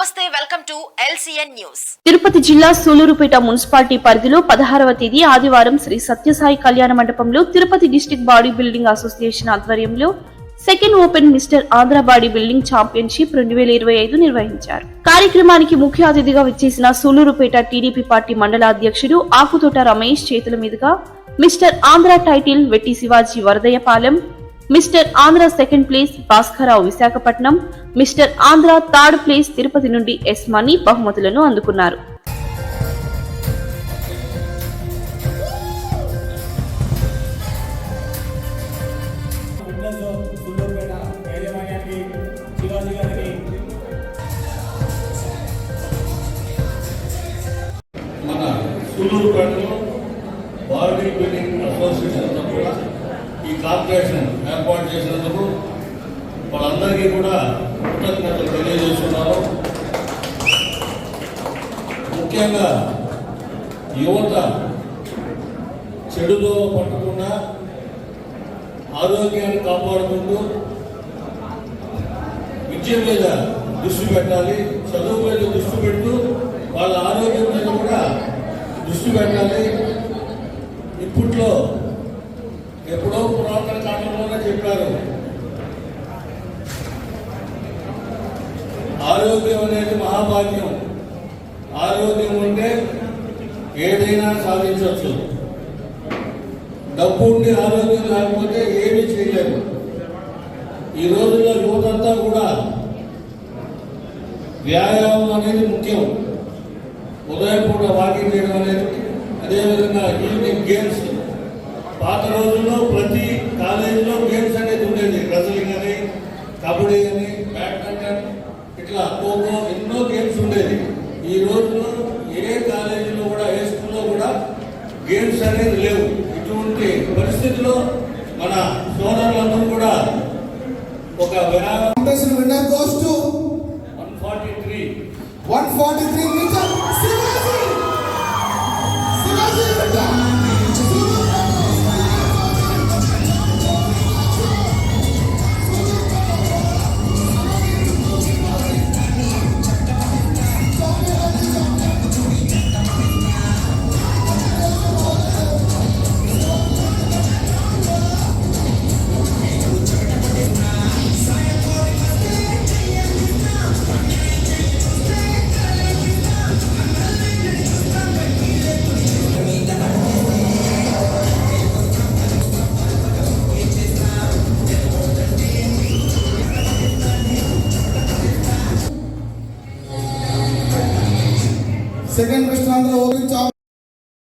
నమస్తే, welcome to LCN news. Tirupati జిల్లా Sullurpeta municipality పరిధిలో 16వ తేదీ ఆదివారం శ్రీ సత్యసాయి కళ్యాణ మండపంలో Tirupati district body building association ఆధ్వర్యంలో second open mister Andhra body building championship 2025 నిర్వహించారు. కార్యక్రమానికి ముఖ్య అతిథిగా విచ్చేసిన సూలూరుపేట టీడీపీ పార్టీ మండల అధ్యక్షుడు ఆకుతోట రమేష్ చేతుల మీదుగా mister Andhra title Vetti Shivaji Varadayyapalem, mister Andhra second place Bhaskararao Visakhapatnam, mister Andhra third place Tirupati నుండి ఎస్ మనీ బహుమతులను అందుకున్నారు. మన సూలూరుపేటలో బాడీ బిల్డింగ్ అసోసియేషన్ కూడా ఈ కార్పొరేషన్ ఏర్పాటు చేసినందుకు వాళ్ళందరికీ కూడా కృతజ్ఞతలు తెలియజేస్తున్నారు. ముఖ్యంగా యువత చెడులో పట్టకుండా ఆరోగ్యాన్ని కాపాడుకుంటూ విద్య మీద దృష్టి పెట్టాలి, చదువు మీద దృష్టి పెడుతూ వాళ్ళ ఆరోగ్యం మీద కూడా దృష్టి పెట్టాలి. ఇప్పట్లో ఎప్పుడో పురాతన కాలంలోనే చెప్పారు, ఆరోగ్యం అనేది మహాభాగ్యం. ఆరోగ్యం ఉంటే ఏదైనా సాధించవచ్చు. డబ్బు ఉండి ఆరోగ్యం లేకపోతే ఏమీ చేయలేరు. ఈ రోజుల్లో యువతంతా కూడా వ్యాయామం అనేది ముఖ్యం. ఉదయం పూట వాకింగ్ చేయడం అనేది, అదేవిధంగా ఈవినింగ్ గేమ్స్. పాత రోజుల్లో ప్రతి కాలేజీలో గేమ్స్ అనేది ఉండేది. రెజ్లింగ్ అని, కబడ్డీ అని, బ్యాడ్మింటన్, ఇట్లా ఖోఖో, ఎన్నో గేమ్స్ ఉండేది. ఈ రోజుల్లో ఏ కాలేజీలో కూడా, ఏ స్కూల్లో కూడా గేమ్స్ అనేది లేవు. ఇటువంటి పరిస్థితిలో మన సోదరులందరూ కూడా ఒక winner goes to 143 metre second mister Andhra open